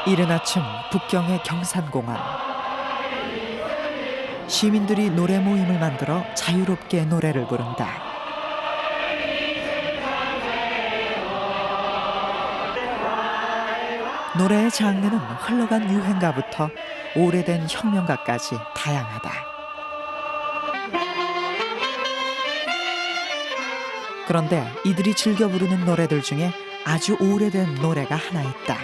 이른 아침 북경의 경산공원. 시민들이 노래 모임을 만들어 자유롭게 노래를 부른다. 노래의 장르는 흘러간 유행가부터 오래된 혁명가까지 다양하다. 그런데 이들이 즐겨 부르는 노래들 중에 아주 오래된 노래가 하나 있다.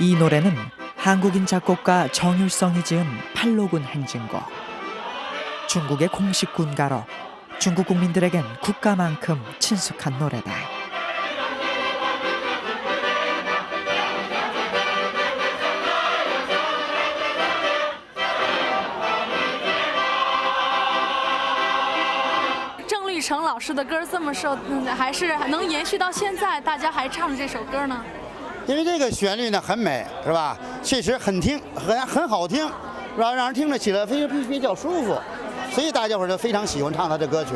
이 노래는 한국인 작곡가 정율성이 지은 팔로군 행진곡. 중국의 공식 군가로 중국 국민들에겐 국가만큼 친숙한 노래다.郑律成老师的歌这么受，还是能延续到现在，大家还唱着这首歌呢。因为这个旋律呢很美，是吧？确实很听，很好听，是吧？让人听着起来比较舒服，所以大家伙就非常喜欢唱他的歌曲，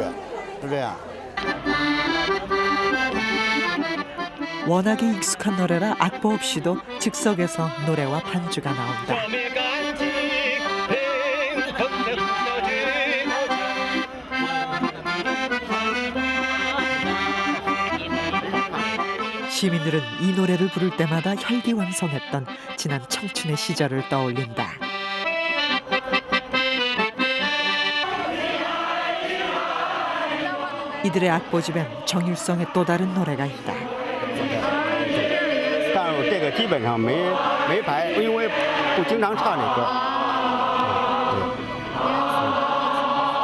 是这样。 워낙에 익숙한 노래라 악보 없이도 즉석에서 노래와 반주가 나온다. 시민들은 이 노래를 부를 때마다 혈기왕성했던 지난 청춘의 시절을 떠올린다. 이들의 악보집엔 정율성의 또 다른 노래가 있다. 但是这个基本上没排，因为不经常唱这歌。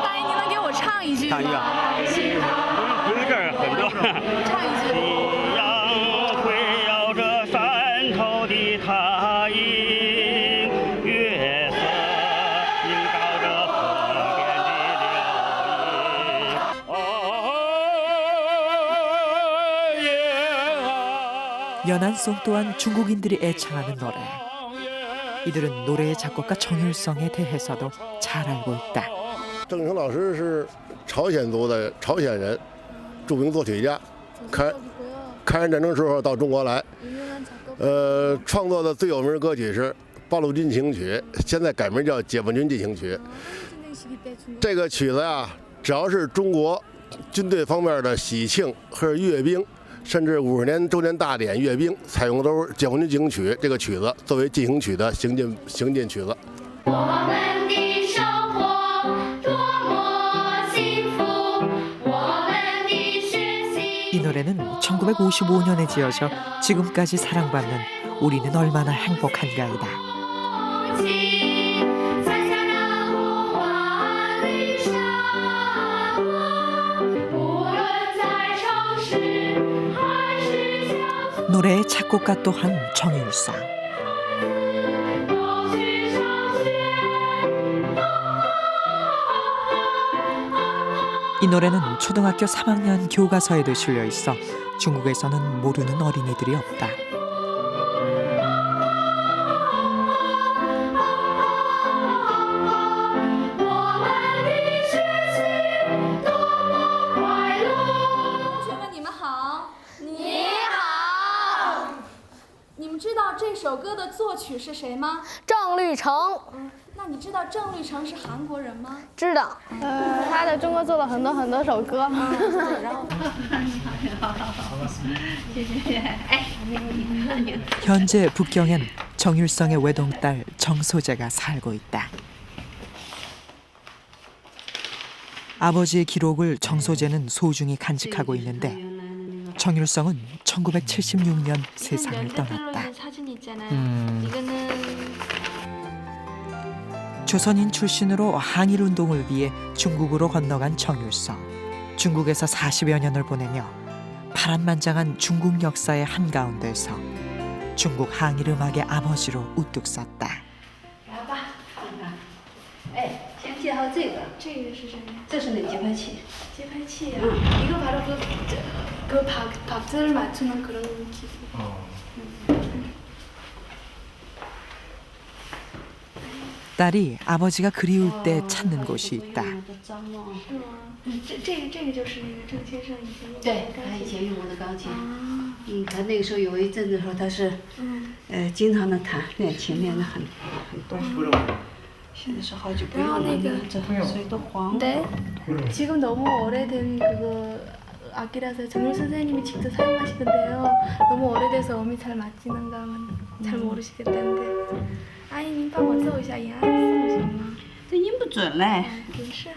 大爷，你能给我唱一句吗？唱一个。不是这儿很多。唱一句。 夕阳会绕着山头的塔影，月色映照着河边的柳荫。연안송 또한 중국인들이 애창하는 노래. 이들은 노래의 작곡가 정율성에 대해서도 잘 알고 있다. 郑成老师是朝鲜族的朝鲜人，著名作曲家。抗日战争时候到中国来，创作的最有名的歌曲是《八路军行曲》，现在改名叫《解放军进行曲》。这个曲子呀，只要是中国军队方面的喜庆和阅兵，甚至50年周年大典阅兵，采用的都是《解放军进行曲》这个曲子作为进行曲的行进曲子。 이 노래는 1955년에 지어져 지금까지 사랑받는 우리는 얼마나 행복한가이다. 노래의 작곡가 또한 정율성. 이 노래는 초등학교 3학년 교과서에도 실려 있어 중국에서는 모르는 어린이들이 없다.同学们，你们好。你好。你们知道这首歌的作曲是谁吗？郑律成。 那你知道郑律成是韩国人吗？知道，他在中国做了很多首歌。然后， 현재 북경엔 정율성의 외동딸 정소재가 살고 있다. 아버지의 기록을 정소재는 소중히 간직하고 있는데 정율성은 1976년 세상을 떠났다. 조선인 출신으로 항일운동을 위해 중국으로 건너간 정율성. 중국에서 40여 년을 보내며 파란만장한 중국 역사의 한가운데서 중국 항일 음악의 아버지로 우뚝 섰다. 来吧，看看。哎，先介绍这个。这个是什么？这是那节拍器。节拍器啊。이거 바로 그 박자를 맞추는 그런 기술. 딸이 아버지가 그리울 때 찾는 곳이 있다. 这个就是那个郑先生以前用的对，他以前用过的钢琴。他那个时候有一阵子说他是，经常的弹练琴练的很多。现在是好久不用了，这所以都黄。 네. 지금 너무 오래된 그거 악기라서 정율 선생님이 직접 사용하시던데요. 너무 오래돼서 음이 잘 맞지는가만 잘 모르시겠다는데. 아니, 您帮我奏一下延安寺行吗？这音不准嘞，没事。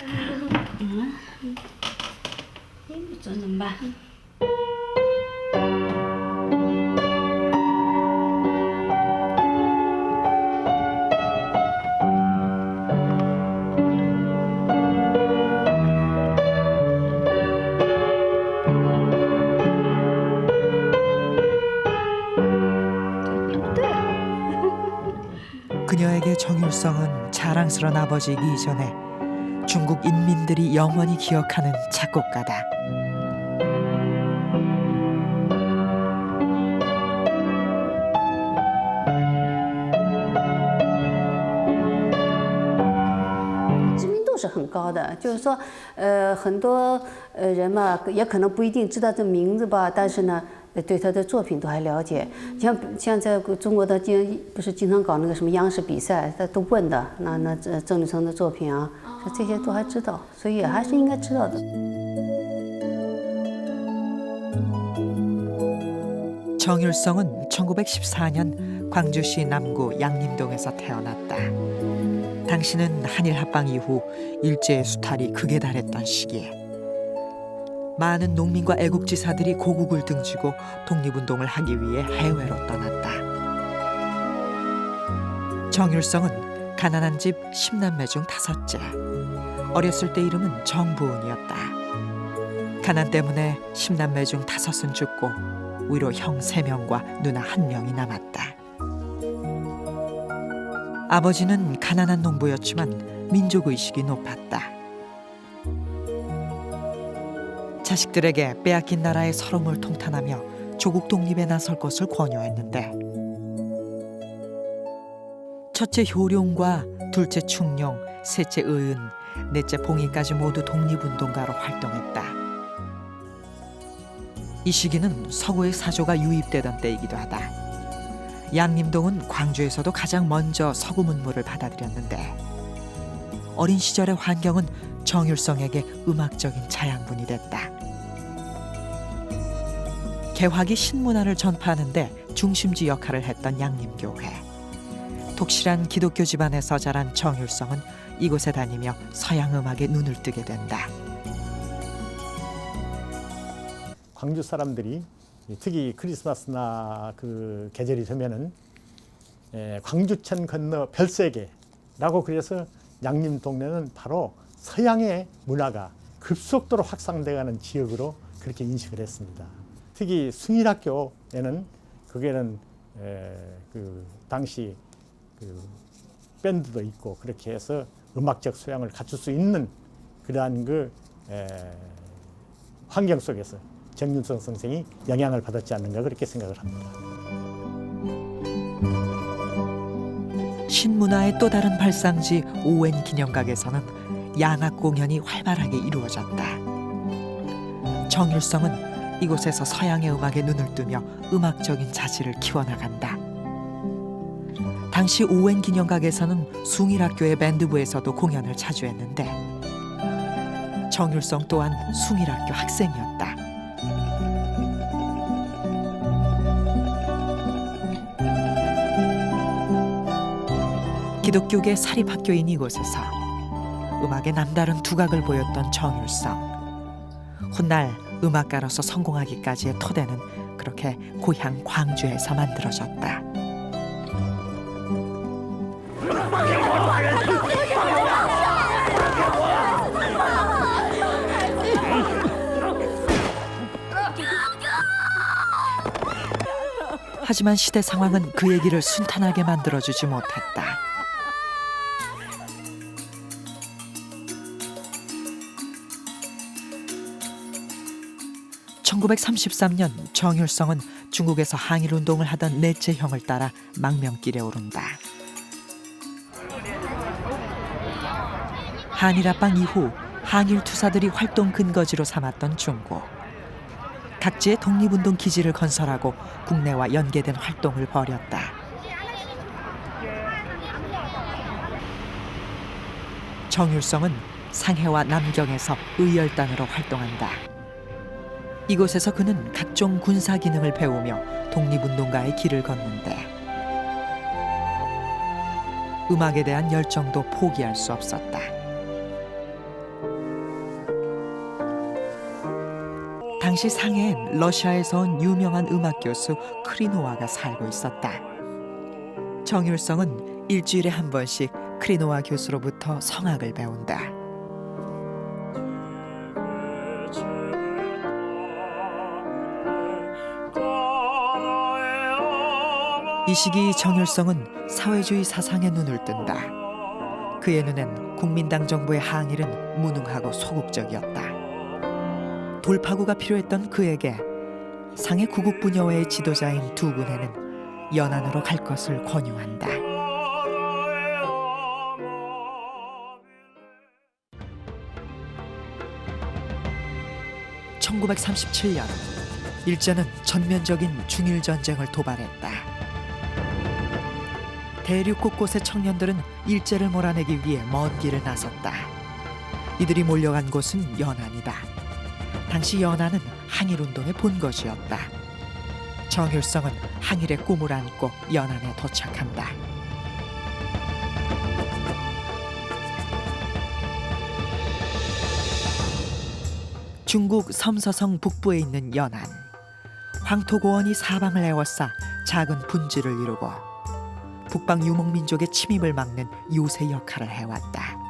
音不准怎么办？그녀에게 정율성은 자랑스러운 아버지이기 이전에 중국 인민들이 영원히 기억하는 작곡가다.度是很高的，就是说，很多人嘛，也可能不一定知道这名字吧，但是呢，对他的作品都还了解。像在中国的不是经常搞那个什么央视比赛，他都问的，那郑女生的作品啊，这些都还知道，所以还是应该知道的。 정율성은 1914년 광주시 남구 양림동에서 태어났다. 당시는 한일 합방 이후 일제의 수탈이 극에 달했던 시기에 많은 농민과 애국지사들이 고국을 등지고 독립운동을 하기 위해 해외로 떠났다. 정율성은 가난한 집 10남매 중 5째. 어렸을 때 이름은 정부은이었다. 가난 때문에 10남매 중 5은 죽고 위로 형 3명과 누나 1명이 남았다. 아버지는 가난한 농부였지만 민족의식이 높았다. 자식들에게 빼앗긴 나라의 서름을 통탄하며 조국 독립에 나설 것을 권유했는데 첫째 효룡과 둘째 충룡, 셋째 의은, 넷째 봉이까지 모두 독립운동가로 활동했다. 이 시기는 서구의 사조가 유입되던 때이기도 하다. 양림동은 광주에서도 가장 먼저 서구 문물을 받아들였는데 어린 시절의 환경은 정율성에게 음악적인 자양분이 됐다. 개화기 신문화를 전파하는 데 중심지 역할을 했던 양림교회. 독실한 기독교 집안에서 자란 정율성은 이곳에 다니며 서양 음악에 눈을 뜨게 된다. 광주 사람들이 특히 크리스마스나 그 계절이 되면은 광주천 건너 별세계라고 그래서 양림 동네는 바로 서양의 문화가 급속도로 확산돼가는 지역으로 그렇게 인식을 했습니다. 특히 숭일학교에는 그게는 그 당시 그 밴드도 있고 그렇게 해서 음악적 소양을 갖출 수 있는 그러한 그 환경 속에서 정윤성 선생이 영향을 받았지 않는가 그렇게 생각을 합니다. 신문화의 또 다른 발상지 오웬 기념각에서는 양악 공연이 활발하게 이루어졌다. 정율성은 이곳에서 서양의 음악에 눈을 뜨며 음악적인 자질을 키워나간다. 당시 오웬 기념각에서는 숭일학교의 밴드부에서도 공연을 자주 했는데 정율성 또한 숭일학교 학생이었다. 기독교계 사립학교인 이곳에서 음악의 남다른 두각을 보였던 정율성. 훗날 음악가로서 성공하기까지의 토대는 그렇게 고향 광주에서 만들어졌다. 하지만 시대 상황은 그 얘기를 순탄하게 만들어주지 못했다. (1933년) 정율성은 중국에서 항일운동을 하던 넷째 형을 따라 망명길에 오른다. 한일합방 이후 항일 투사들이 활동 근거지로 삼았던 중국. 각지의 독립운동 기지를 건설하고 국내와 연계된 활동을 벌였다. 정율성은 상해와 남경에서 의열단으로 활동한다. 이곳에서 그는 각종 군사 기능을 배우며 독립운동가의 길을 걷는데 음악에 대한 열정도 포기할 수 없었다. 당시 상해엔 러시아에서 온 유명한 음악 교수 크리노와가 살고 있었다. 정율성은 일주일에 한 번씩 크리노와 교수로부터 성악을 배운다. 이 시기 정율성은 사회주의 사상에 눈을 뜬다. 그의 눈엔 국민당 정부의 항일은 무능하고 소극적이었다. 돌파구가 필요했던 그에게 상해 구국부녀회의 지도자인 두군해는 연안으로 갈 것을 권유한다. (1937년) 일제는 전면적인 중일 전쟁을 도발했다. 대륙 곳곳의 청년들은 일제를 몰아내기 위해 먼 길을 나섰다. 이들이 몰려간 곳은 연안이다. 당시 연안은 항일운동의 본거지였다. 정율성은 항일의 꿈을 안고 연안에 도착한다. 중국 섬서성 북부에 있는 연안. 황토고원이 사방을 에워싸 작은 분지를 이루고 북방 유목민족의 침입을 막는 요새 역할을 해왔다.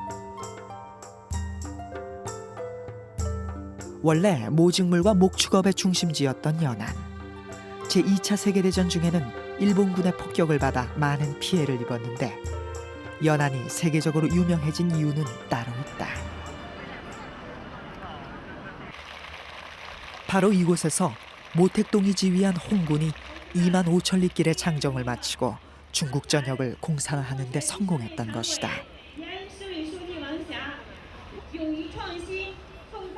원래 모직물과 목축업의 중심지였던 연안. 제2차 세계대전 중에는 일본군의 폭격을 받아 많은 피해를 입었는데 연안이 세계적으로 유명해진 이유는 따로 있다. 바로 이곳에서 모택동이 지휘한 홍군이 2만 5천 리길의 장정을 마치고 중국 전역을 공산화하는 데 성공했던 것이다.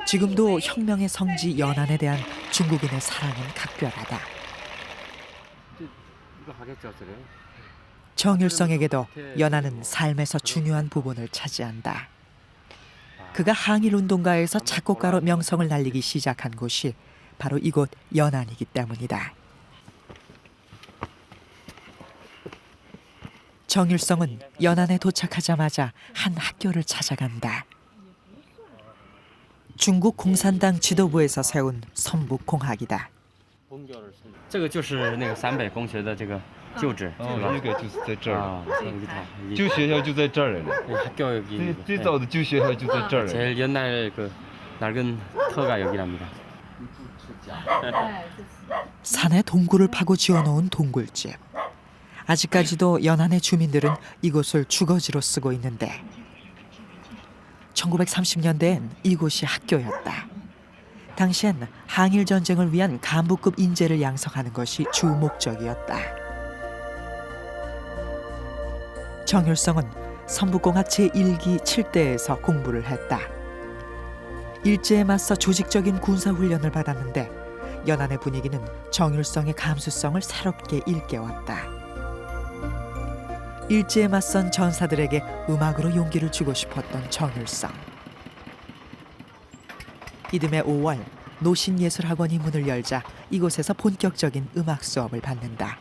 지금도 혁명의 성지 연안에 대한 중국인의 사랑은 각별하다. 정율성에게도 연안은 삶에서 중요한 부분을 차지한다. 그가 항일운동가에서 작곡가로 명성을 날리기 시작한 곳이 바로 이곳 연안이기 때문이다. 정율성은 연안에 도착하자마자 한 학교를 찾아간다. 중국 공산당 지도부에서 세운 선북공학이다. 这个就是那个陕北公学的这个旧址，是吧？这个就是在这儿啊，여기 다旧学校就在这儿了。 학교 여기. 最早的旧学校就在这儿了。 제일 옛날 그 낡은 터가 여기랍니다. 산에 동굴을 파고 지어놓은 동굴집. 아직까지도 연안의 주민들은 이곳을 주거지로 쓰고 있는데 1930년대엔 이곳이 학교였다. 당시엔 항일 전쟁을 위한 간부급 인재를 양성하는 것이 주 목적이었다. 정율성은 선북공학 제1기 7대에서 공부를 했다. 일제에 맞서 조직적인 군사훈련을 받았는데 연안의 분위기는 정율성의 감수성을 새롭게 일깨웠다. 일제에 맞선 전사들에게 음악으로 용기를 주고 싶었던 정율성. 이듬해 5월 노신예술학원이 문을 열자 이곳에서 본격적인 음악 수업을 받는다.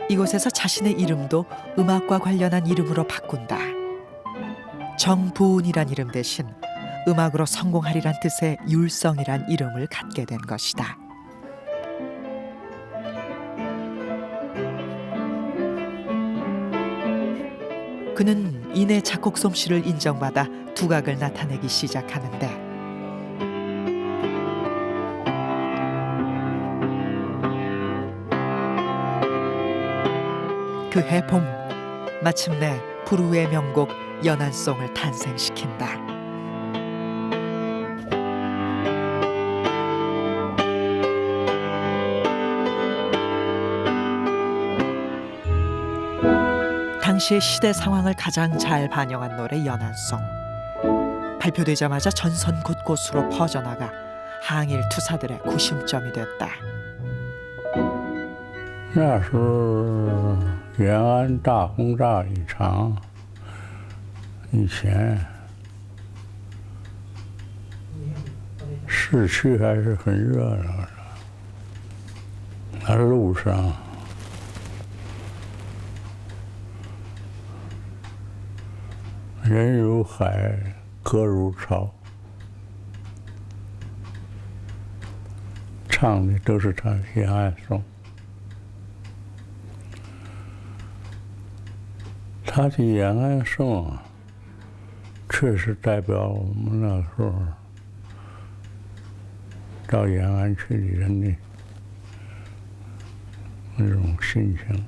이곳에서 자신의 이름도 음악과 관련한 이름으로 바꾼다. 정부은이란 이름 대신 음악으로 성공하리란 뜻의 율성이란 이름을 갖게 된 것이다. 그는 이내 작곡 솜씨를 인정받아 두각을 나타내기 시작하는데 그해 봄 마침내 불후의 명곡 연안송을 탄생시킨다. 당시의 시대 상황을 가장 잘 반영한 노래 연안송. 발표되자마자 전선 곳곳으로 퍼져나가 항일 투사들의 구심점이 됐다. 那时候延安大轰炸一场，以前市区还是很热闹的，那路上人如海，歌如潮，唱的都是他延安颂。他的延安颂啊，确实代表我们那时候到延安去的人的那种心情。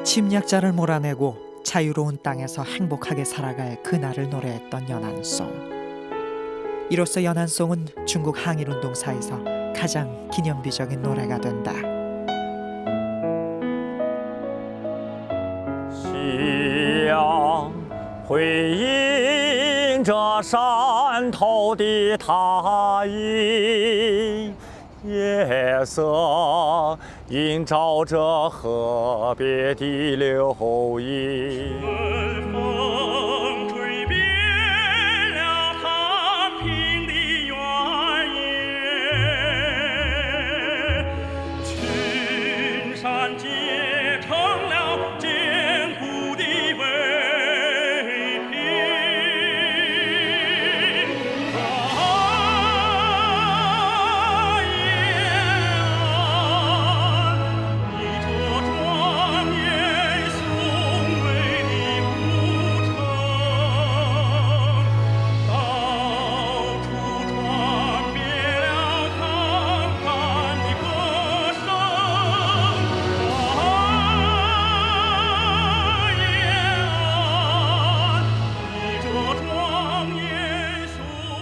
침략자를 몰아내고 자유로운 땅에서 행복하게 살아갈 그날을 노래했던 연안송. 이로써 연안송은 중국 항일운동사에서 가장 기념비적인 노래가 된다. 夕阳辉映着山头的塔影，夜色映照着河边的流萤。春风吹遍了太平的原野，群山结成了坚固的围屏。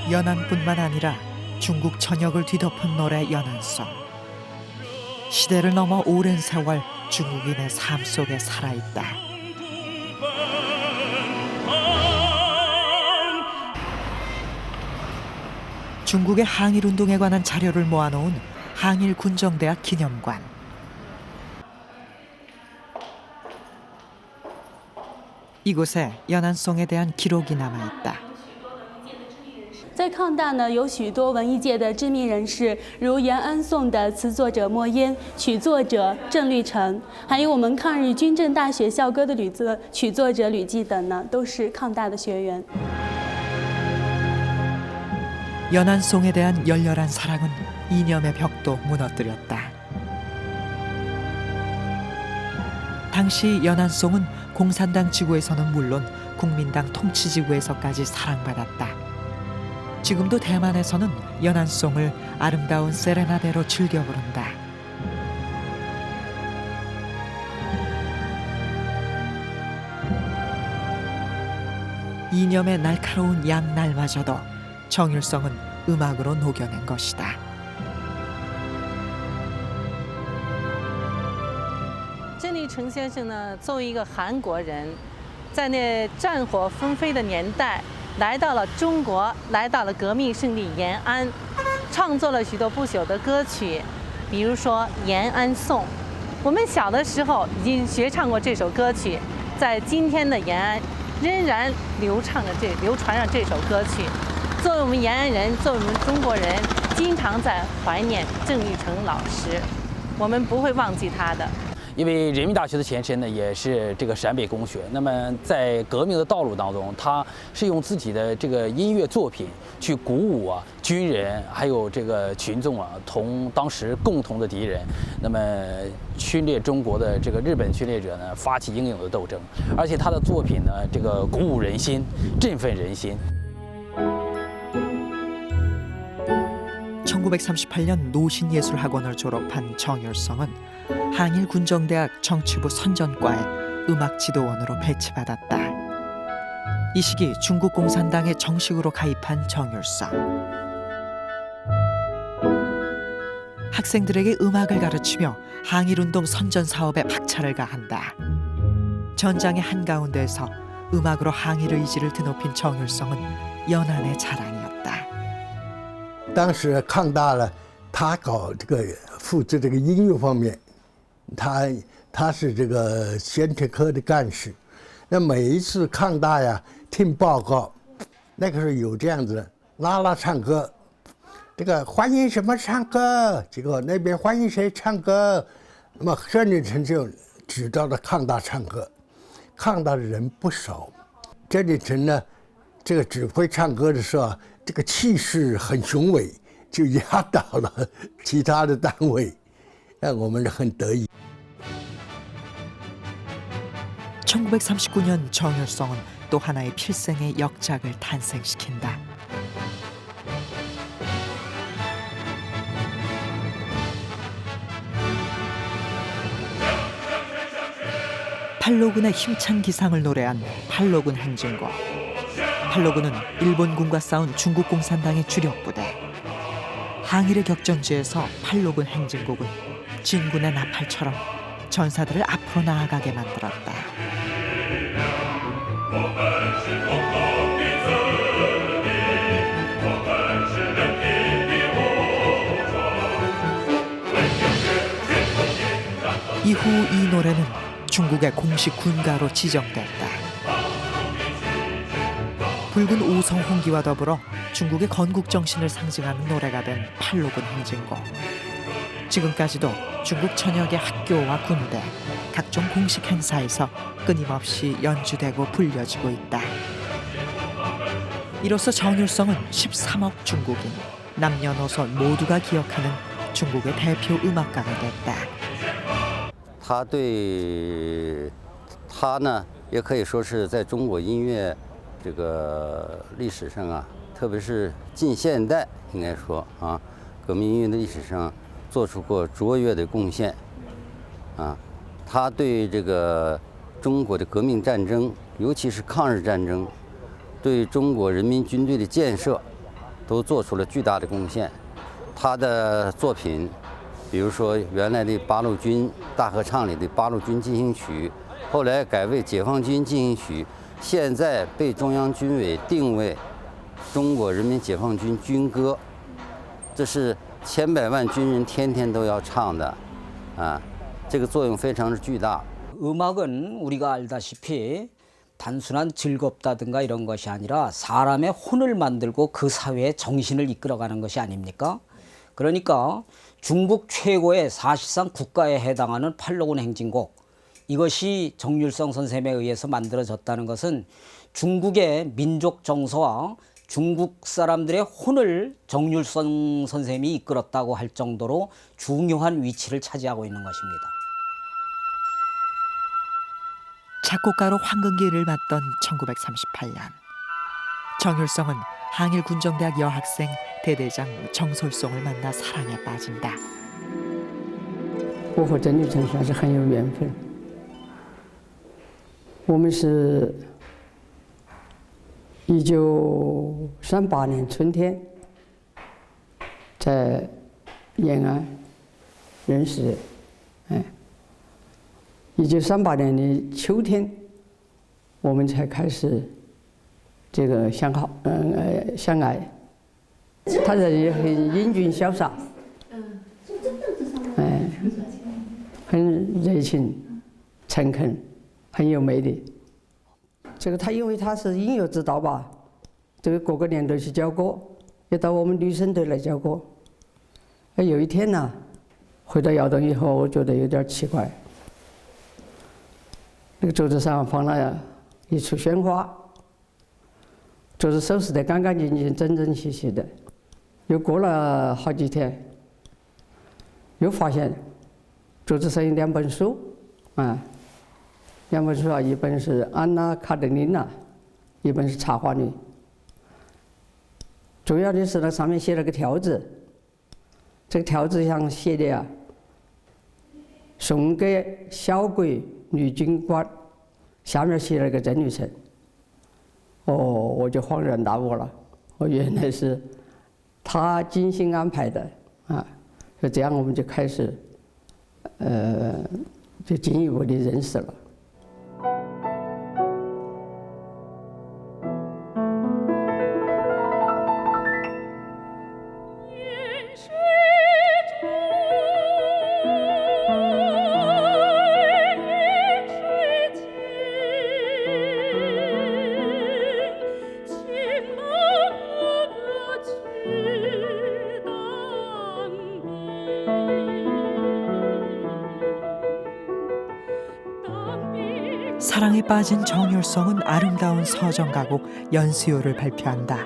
연안뿐만 아니라 중국 전역을 뒤덮은 노래 연안송. 시대를 넘어 오랜 세월 중국인의 삶 속에 살아있다. 중국의 항일운동에 관한 자료를 모아놓은 항일군정대학 기념관. 이곳에 연안송에 대한 기록이 남아있다. 在抗大呢，有许多文艺界的知名人士，如延安颂的词作者莫烟、曲作者郑律成，还有我们抗日军政大学校歌的曲作者吕骥等呢，都是抗大的学员。 연안송에 대한 열렬한 사랑은 이념의 벽도 무너뜨렸다. 당시 연안송은 공산당 지구에서는 물론 국민당 통치 지구에서까지 사랑받았다. 지금도 대만에서는 연안송을 아름다운 세레나데로 즐겨 부른다. 이념의 날카로운 양날마저도 정일성은 음악으로 녹여낸 것이다. 郑律成先生呢，作为一个韩国人，在那战火纷飞的年代，来到了中国，来到了革命圣地延安，创作了许多不朽的歌曲，比如说《延安颂》。我们小的时候已经学唱过这首歌曲，在今天的延安仍然流传着这首歌曲。作为我们延安人，作为我们中国人，经常在怀念郑律成老师，我们不会忘记他的。 因为人民大学的前身呢，也是这个陕北工学。那么在革命的道路当中，他是用自己的这个音乐作品去鼓舞军人还有这个群众同当时共同的敌人，那么侵略中国的这个日本侵略者呢，发起英勇的斗争。而且他的作品呢，这个鼓舞人心，振奋人心。 1938년 노신예술학원을 졸업한 정일성은 항일군정대학 정치부 선전과에 음악지도원으로 배치받았다. 이 시기 중국 공산당에 정식으로 가입한 정일성. 학생들에게 음악을 가르치며 항일운동 선전 사업에 박차를 가한다. 전장의 한가운데에서 음악으로 항일 의지를 드높인 정율성은 연안의 자랑이었다. 当时抗大了，他搞这个负责这个音乐方面，他是这个弦铁科的干事。那每一次抗大呀听报告，那个时候有这样子的拉拉唱歌，这个欢迎什么唱歌，结果那边欢迎谁唱歌，那么孙立成就指着了抗大唱歌，抗大的人不少，孙立成呢，这个指挥唱歌的时候啊，这个气势很雄伟，就压倒了其他的单位，让我们很得意。 1939년 정율성은 또 하나의 필생의 역작을 탄생시킨다. 팔로군의 힘찬 기상을 노래한 팔로군 행진곡. 팔로군은 일본군과 싸운 중국 공산당의 주력 부대. 항일의 격전지에서 팔로군 행진곡은 진군의 나팔처럼 전사들을 앞으로 나아가게 만들었다. 이후 이 노래는 중국의 공식 군가로 지정됐다. 붉은 오성 홍기와 더불어 중국의 건국 정신을 상징하는 노래가 된 팔로군 행진곡. 지금까지도 중국 전역의 학교와 군대, 각종 공식 행사에서 끊임없이 연주되고 불려지고 있다. 이로써 정율성은 13억 중국인, 남녀노소 모두가 기억하는 중국의 대표 음악가가 됐다. 他呢，也可以说是在中国音乐这个历史上啊，特别是近现代，应该说啊，革命音乐的历史上做出过卓越的贡献。啊，他对这个中国的革命战争，尤其是抗日战争，对中国人民军队的建设，都做出了巨大的贡献。他的作品，比如说原来的八路军大合唱里的八路军进行曲，后来改为解放军进行曲，现在被中央军委定为中国人民解放军军歌，这是千百万军人天天都要唱的，啊，这个作用非常的巨大。 음악은 우리가 알다시피 단순한 즐겁다든가 이런 것이 아니라 사람의 혼을 만들고 그 사회의 정신을 이끌어가는 것이 아닙니까? 그러니까 중국 최고의 사실상 국가에 해당하는 팔로군 행진곡, 이것이 정율성 선생님에 의해서 만들어졌다는 것은 중국의 민족 정서와 중국 사람들의 혼을 정율성 선생님이 이끌었다고 할 정도로 중요한 위치를 차지하고 있는 것입니다. 작곡가로 황금기를 맞던 1938년, 정율성은 항일군정대학 여학생 대대장 정솔송을 만나 사랑에 빠진다. 我和郑立成算是很有缘分。我们是1938年春天在延安认识的，1938年的秋天，我们才开始这个相爱。他人也很英俊潇洒，很热情、诚恳，很有魅力。这个他因为他是音乐指导吧，这个各个年队去教歌，也到我们女生队来教歌。有一天呢，回到窑洞以后，我觉得有点奇怪。 那个桌子上放了一束鲜花，桌子收拾得干干净净、整整齐齐的。又过了好几天，又发现桌子上有2本书，啊，2本书啊，一本是《安娜·卡列尼娜》，一本是《茶花女》。重要的是呢，上面写了个条子，这个条子上写的啊，送给小国 女军官，下面写了个郑玉成。哦，我就恍然大悟了，原来是他精心安排的啊，就这样我们就开始，就进一步的认识了。사랑에 빠진 정율성은 아름다운 서정가곡 연수요를 발표한다.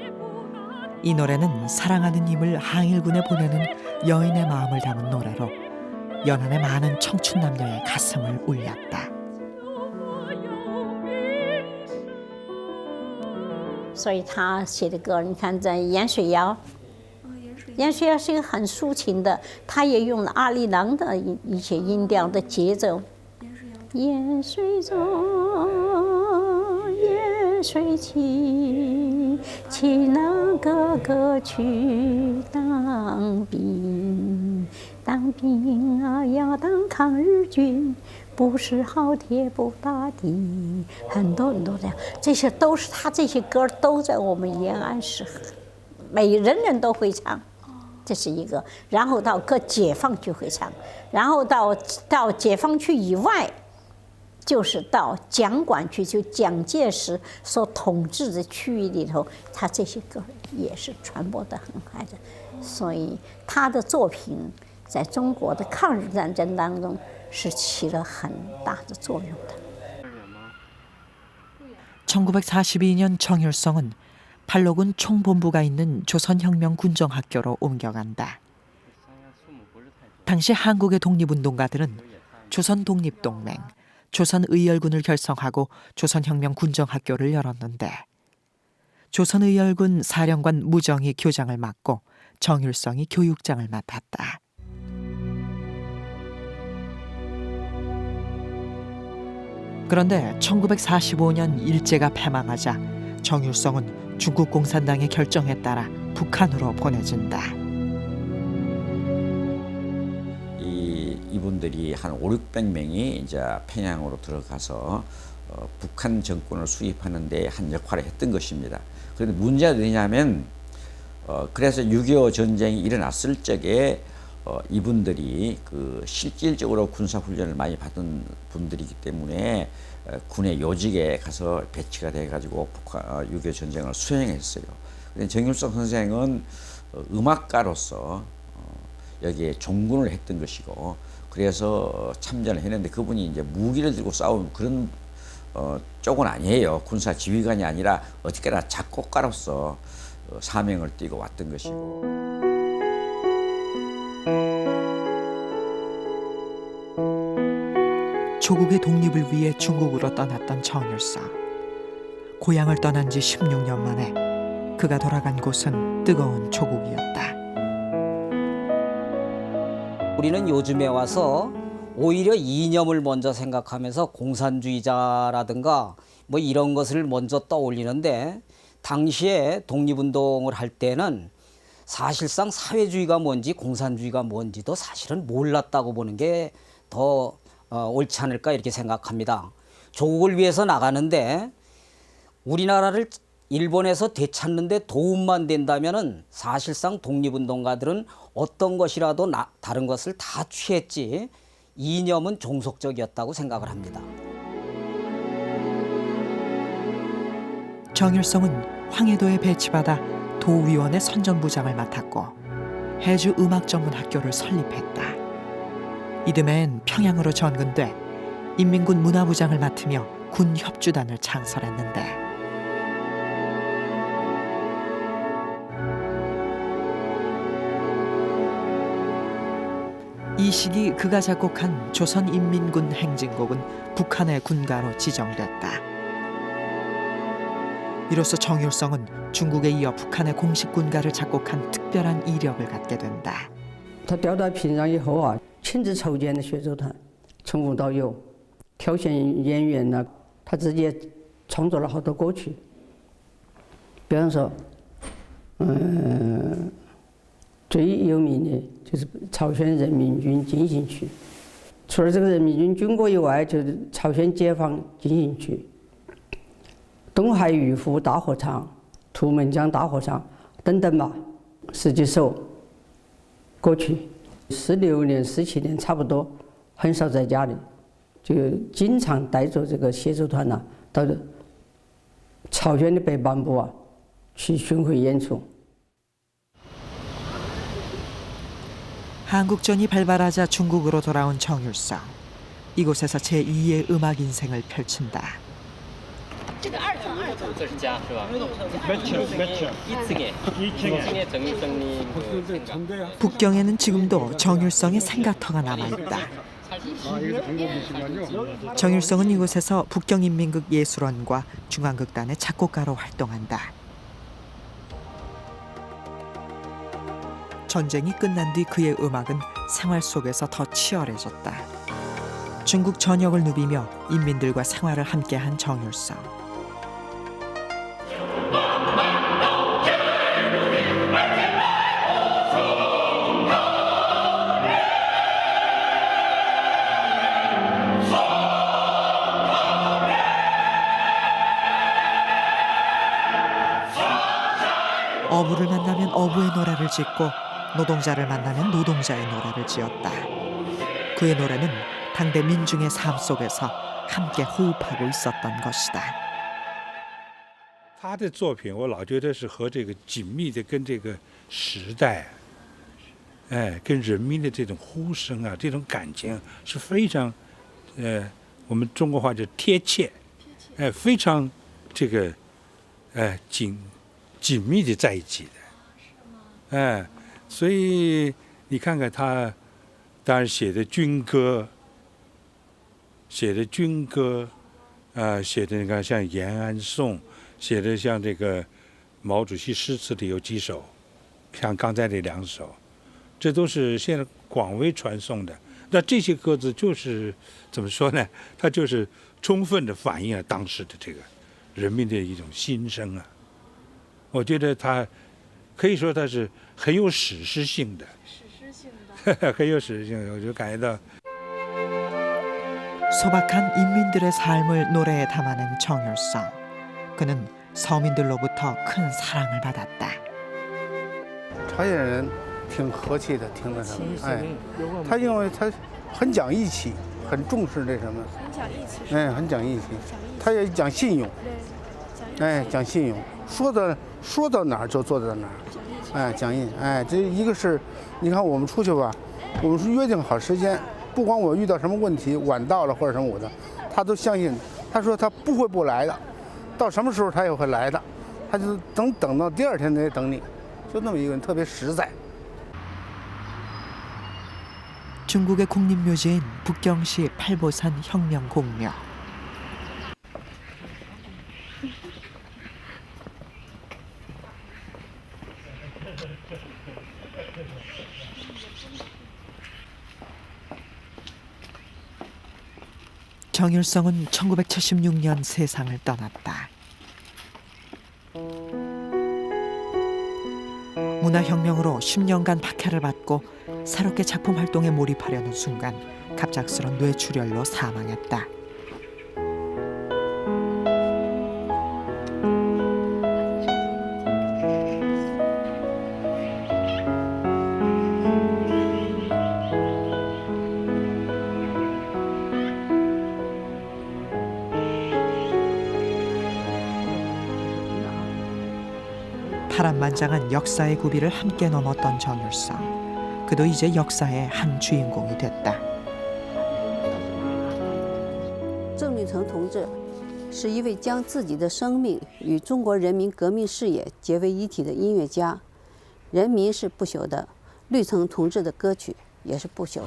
이 노래는 사랑하는 힘을 항일군에 보내는 여인의 마음을 담은 노래로 연안의 많은 청춘 남녀의 가슴을 울렸다. 所以他写的歌，你看在《盐水谣》，盐水谣是一个很抒情的，他也用了阿里郎的一些音调的节奏。盐水中，盐水起，起那哥哥去当兵，当兵啊要当抗日军。 不是好铁不打的，很多很多这样，这些都是他这些歌都在我们延安市，人都会唱，这是一个。然后到各解放区会唱，然后到解放区以外，就是到蒋管区，就蒋介石所统治的区域里头，他这些歌也是传播得很快的，所以他的作品在中国的抗日战争当中。 是起了很大的作用的。 1942년 정율성은 팔로군 총본부가 있는 조선혁명군정학교로 옮겨간다. 당시 한국의 독립운동가들은 조선독립동맹, 조선의열군을 결성하고 조선혁명군정학교를 열었는데 조선의열군 사령관 무정이 교장을 맡고 정율성이 교육장을 맡았다. 그런데 1945년 일제가 패망하자 정율성은 중국 공산당의 결정에 따라 북한으로 보내진다. 이분들이 한 500~600명이 이제 평양으로 들어가서 북한 정권을 수립하는 데 한 역할을 했던 것입니다. 그런데 문제가 되냐면 그래서 6.25 전쟁이 일어났을 적에 이분들이 그 실질적으로 군사 훈련을 많이 받은 분들이기 때문에 군의 요직에 가서 배치가 돼가지고 6.25 전쟁을 수행했어요. 근데 정율성 선생은 음악가로서 여기에 종군을 했던 것이고 그래서 참전을 했는데 그분이 이제 무기를 들고 싸운 그런 쪽은 아니에요. 군사 지휘관이 아니라 어떻게나 작곡가로서 사명을 띠고 왔던 것이고. 조국의 독립을 위해 중국으로 떠났던 정율성. 고향을 떠난 지 16년 만에 그가 돌아간 곳은 뜨거운 조국이었다. 우리는 요즘에 와서 오히려 이념을 먼저 생각하면서 공산주의자라든가 뭐 이런 것을 먼저 떠올리는데 당시에 독립운동을 할 때는 사실상 사회주의가 뭔지 공산주의가 뭔지도 사실은 몰랐다고 보는 게 더 옳지 않을까 이렇게 생각합니다. 조국을 위해서 나가는데 우리나라를 일본에서 되찾는데 도움만 된다면은 사실상 독립운동가들은 어떤 것이라도 다른 것을 다 취했지 이념은 종속적이었다고 생각을 합니다. 정율성은 황해도에 배치받아 도위원의 선전부장을 맡았고 해주 음악전문학교를 설립했다. 이듬해엔 평양으로 전근돼 인민군 문화부장을 맡으며 군 협주단을 창설했는데 이 시기 그가 작곡한 조선인민군 행진곡은 북한의 군가로 지정됐다. 이로써 정율성은 중국에 이어 북한의 공식 군가를 작곡한 특별한 이력을 갖게 된다. 他调到平壤以后啊，亲自筹建的学奏团，从无到有，挑选演员呢，他自己创作了好多歌曲。比方说，最有名的就是朝鲜人民军进行曲。除了这个人民军军歌以外，就是朝鲜解放进行曲、东海渔夫大合唱、图们江大合唱等等吧，10几首歌曲。16年、17年差不多，很少在家里，就经常带着这个协奏团呐，到朝鲜的北半部啊去巡回演出。 한국전이 발발하자 중국으로 돌아온 정율성. 이곳에서 제2의 음악 인생을 펼친다. 这是家是吧？몇 층? 2층에 정일성님 그 북경에는 지금도 정율성의 생가터가 남아있다. 정율성은 이곳에서 북경인민극예술원과 중앙극단의 작곡가로 활동한다. 전쟁이 끝난 뒤 그의 음악은 생활 속에서 더 치열해졌다. 중국 전역을 누비며 인민들과 생활을 함께한 정율성. 어부를 만나면 어부의 노래를 짓고 노동자를 만나면 노동자의 노래를 지었다. 그의 노래는 당대 민중의 삶 속에서 함께 호흡하고 있었던 것이다. 他的作品我老觉得是和这个紧密的跟这个时代，跟人民的这种呼声啊，这种感情是非常，我们中国话叫贴切，非常这个，紧密的在一起的，所以你看看他，当然写的军歌，写的那个像延安颂，写的像这个毛主席诗词里有几首，像刚才这2首，这都是现在广为传颂的。那这些歌词就是怎么说呢？它就是充分的反映了当时的这个人民的一种心声啊。我觉得它可以说它是很有史诗性的，很有史诗性的，我就感觉到。 소박한 인민들의 삶을 노래에 담아낸 정율성. 그는 서민들로부터 큰 사랑을 받았다. 朝鲜人挺和气的，挺那什么，他因为他很讲义气，很重视这什么，很讲义气，很讲义气，他也讲信用，讲信用，说到哪儿就做到哪儿，讲义，这一个是，你看我们出去吧，我们是约定好时间。 不管我遇到什么问题，晚到了或者什么我的，他都相信。他说他不会不来的，到什么时候他也会来的。他就等到第2天再等你，就那么一个人，特别实在。 중국의 국립묘지인 북경시 팔보산 혁명공묘. 정율성은 1976년 세상을 떠났다. 문화혁명으로 10년간 박해를 받고 새롭게 작품 활동에 몰입하려는 순간 갑작스런 뇌출혈로 사망했다. 파란만장한 역사의 고비를 함께 넘었던 정율성. 그도 이제 역사의 한 주인공이 됐다. 郑履成同志是一位将自己的生命与中国人民革命事业结为一体的音乐家。人民是不朽的，履成同志的歌曲也是不朽的。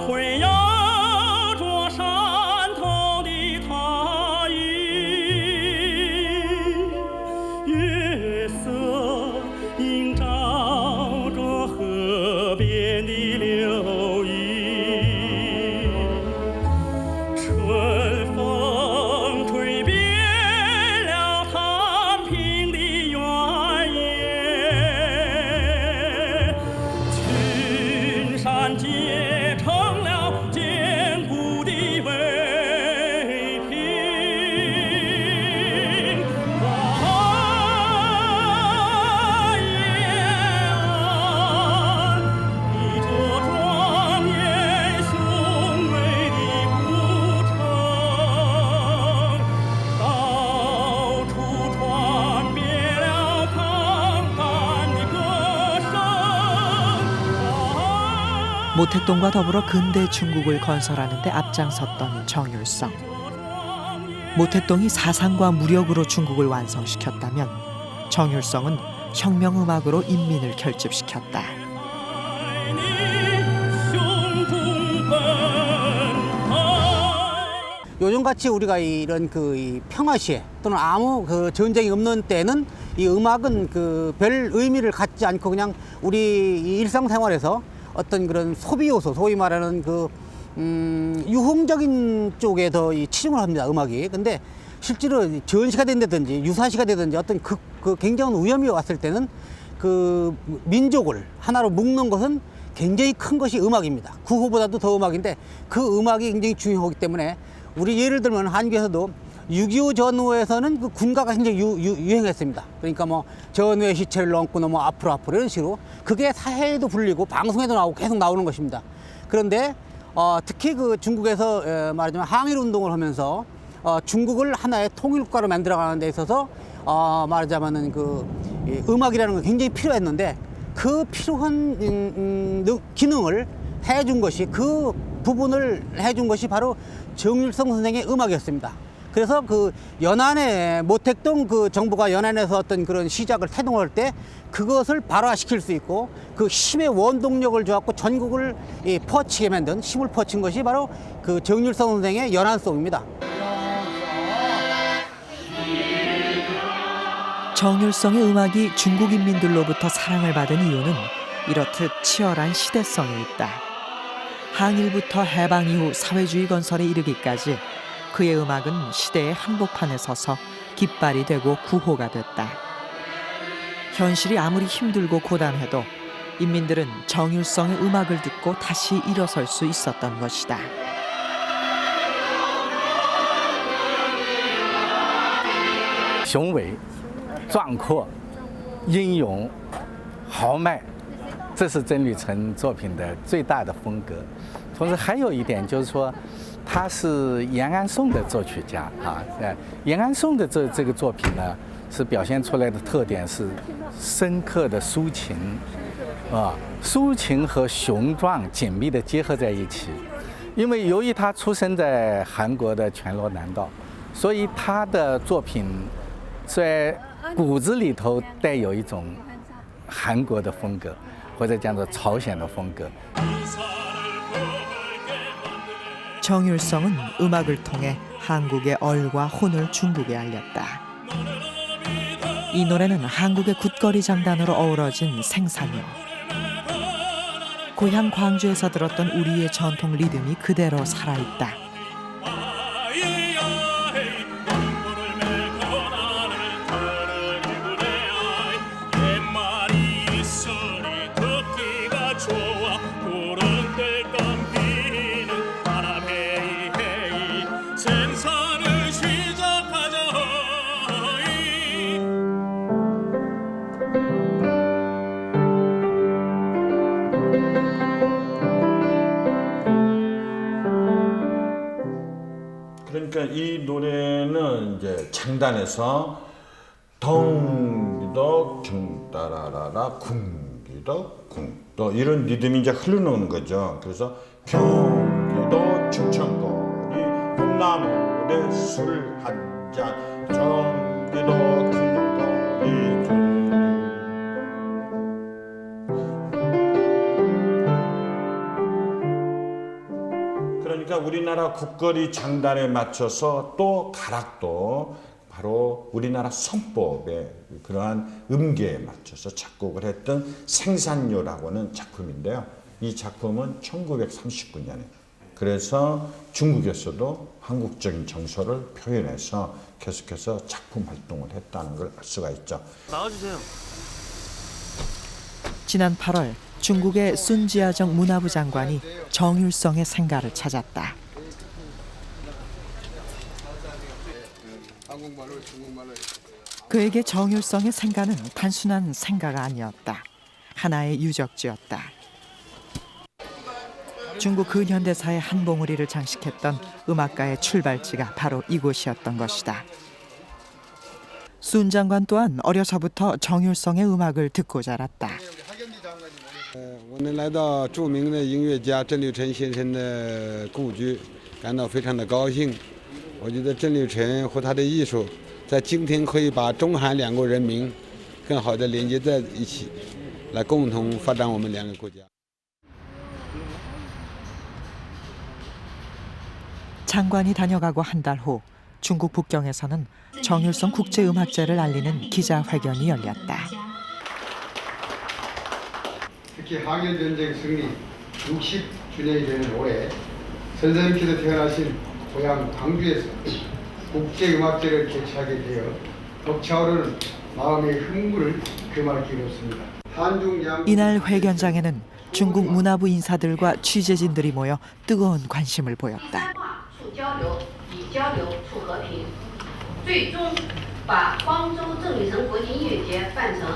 会摇着山头的塔云。 모택동과 더불어 근대 중국을 건설하는 데 앞장섰던 정율성. 모택동이 사상과 무력으로 중국을 완성시켰다면 정율성은 혁명음악으로 인민을 결집시켰다. 요즘같이 우리가 이런 이 평화시에 또는 아무 전쟁이 없는 때는 이 음악은 별 의미를 갖지 않고 그냥 우리 일상생활에서 어떤 그런 소비 요소, 소위 말하는 유흥적인 쪽에 더 치중을 합니다, 음악이. 근데 실제로 전시가 된다든지 유사시가 되든지 어떤 굉장한 위험이 왔을 때는 민족을 하나로 묶는 것은 굉장히 큰 것이 음악입니다. 구호보다도 더 음악인데 그 음악이 굉장히 중요하기 때문에 우리 예를 들면 한국에서도 6.25 전후에서는 군가가 굉장히 유행했습니다. 그러니까 뭐 전후의 시체를 넘고 넘어 앞으로 이런 식으로 그게 사회에도 불리고 방송에도 나오고 계속 나오는 것입니다. 그런데 특히 중국에서 말하자면 항일 운동을 하면서 중국을 하나의 통일국가로 만들어가는 데 있어서 말하자면은 음악이라는 건 굉장히 필요했는데 그 필요한 기능을 해준 것이 부분을 해준 것이 바로 정율성 선생의 음악이었습니다. 그래서 연안에 모택동 정부가 연안에서 어떤 그런 시작을 태동할 때 그것을 발화시킬 수 있고 그 힘의 원동력을 줘갖고 전국을 퍼치게 만든 힘을 퍼친 것이 바로 정율성 선생의 연안송입니다. 정율성의 음악이 중국 인민들로부터 사랑을 받은 이유는 이렇듯 치열한 시대성에 있다. 항일부터 해방 이후 사회주의 건설에 이르기까지 그의 음악은 시대의 한복판에 서서 깃발이 되고 구호가 됐다. 현실이 아무리 힘들고 고단해도 인민들은 정율성의 음악을 듣고 다시 일어설 수 있었던 것이다. 雄伟、壮阔、英勇、豪迈，这是曾吕成作品的最大的风格。同时还有一点就是说，他是延安颂的作曲家啊。延安颂的这个作品呢，是表现出来的特点是深刻的抒情，抒情和雄壮紧密的结合在一起。因为由于他出生在韩国的全罗南道，所以他的作品在骨子里头带有一种韩国的风格，或者讲做朝鲜的风格。 정율성은 음악을 통해 한국의 얼과 혼을 중국에 알렸다. 이 노래는 한국의 굿거리 장단으로 어우러진 생사녀. 고향 광주에서 들었던 우리의 전통 리듬이 그대로 살아있다. 그러니까 이 노래는 이제 창단에서 덩기덕 덩따라라라 쿵기덕 쿵또 이런 리듬이 이제 흘러나오는 거죠. 그래서 경기도 충청거리 콩나물에 술 한 잔 경기도 충청거리 그러니까 우리나라 국거리 장단에 맞춰서 또 가락도 바로 우리나라 성법의 그러한 음계에 맞춰서 작곡을 했던 생산요라고는 작품인데요. 이 작품은 1939년에 그래서 중국에서도 한국적인 정서를 표현해서 계속해서 작품 활동을 했다는 걸 알 수가 있죠. 나와주세요. 지난 8월 중국의 순지아정 문화부 장관이 정율성의 생가를 찾았다. 그에게 정율성의 생가는 단순한 생가가 아니었다. 하나의 유적지였다. 중국 근현대사의 한 봉우리를 장식했던 음악가의 출발지가 바로 이곳이었던 것이다. 순 장관 또한 어려서부터 정율성의 음악을 듣고 자랐다. 我能来到著名的音乐家郑立成先生的故居，感到非常的高兴。我觉得郑立成和他的艺术，在今天可以把中韩两国人民更好的连接在一起，来共同发展我们两个国家。 장관이 다녀가고 한 달 후 중국 북경에서는 정율성 국제음악제를 알리는 기자회견이 열렸다. 특히 항일 전쟁 승리 60주년이 되는 올해 선생님께서 태어나신 고향 광주에서 국제음악제를 개최하게 되어 벅차오르는 마음의 흥분을 금할 길이 없습니다. 이날 회견장에는 중국 문화부 인사들과 취재진들이 모여 뜨거운 관심을 보였다. 交流，以交流促和平，最终把光州郑立成国际音乐节办成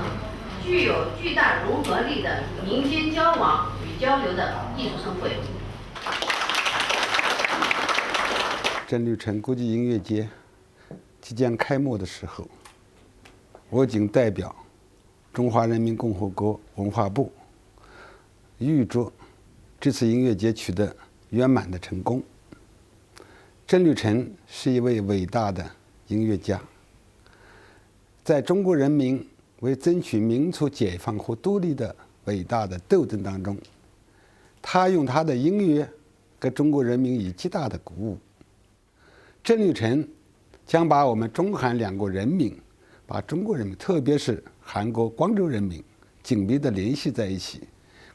具有巨大融合力的民间交往与交流的艺术盛会。郑立成国际音乐节即将开幕的时候，我谨代表中华人民共和国文化部，预祝这次音乐节取得圆满的成功。 郑立成是一位伟大的音乐家，在中国人民为争取民族解放和独立的伟大的斗争当中，他用他的音乐给中国人民以极大的鼓舞。郑立成将把我们中韩两国人民，把中国人民，特别是韩国光州人民，紧密地联系在一起，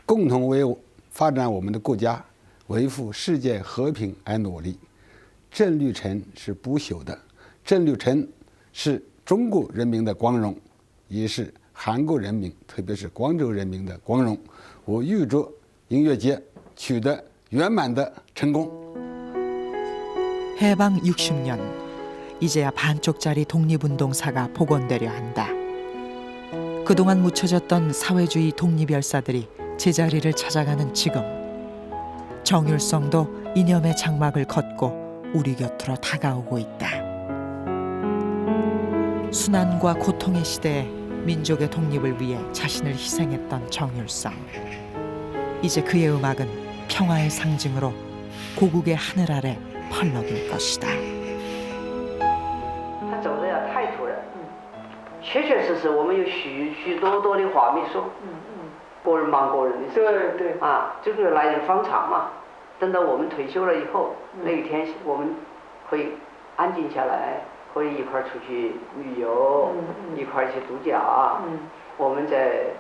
共同为发展我们的国家、维护世界和平而努力。 郑立成是不朽的，郑立成是中国人民的光荣，也是韩国人民，特别是光州人民的光荣。我预祝音乐节取得圆满的成功。 해방 60년, 이제야 반쪽짜리 독립운동사가 복원되려 한다. 그동안 묻혀졌던 사회주의 독립열사들이 제자리를 찾아가는 지금, 정율성도 이념의 장막을 걷고 우리 곁으로 다가오고 있다. 순환과 고통의 시대에 민족의 독립을 위해 자신을 희생했던 정율성. 이제 그의 음악은 평화의 상징으로 고국의 하늘 아래 펄럭일 것이다. 他走的呀太突然，确确实实我们有许多的话没说，个人忙个人的事情，对啊，就是来日方长嘛。 等到我们退休了以后，那一天我们会安静下来，可以一块儿出去旅游，一块儿去度假。我们再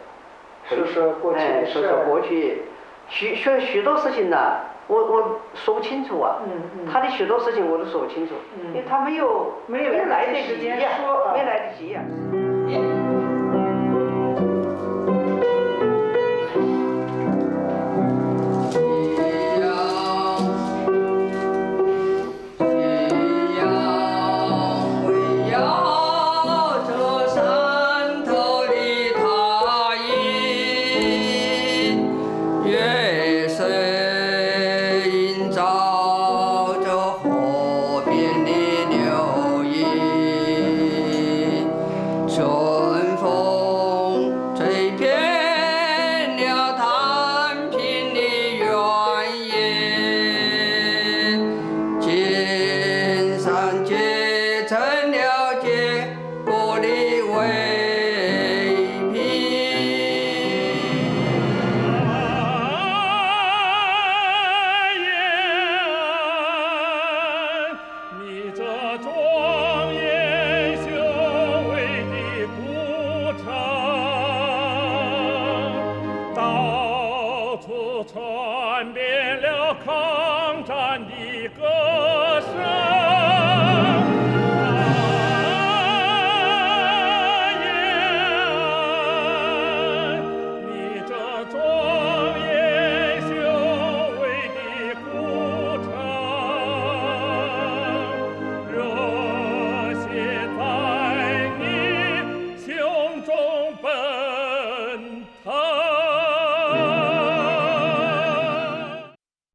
说说过去的事，说说过去，许多事情呢，我说不清楚啊。他的许多事情我都说不清楚，因为他没来得及呀，没来得及呀。 传遍了抗战的歌声。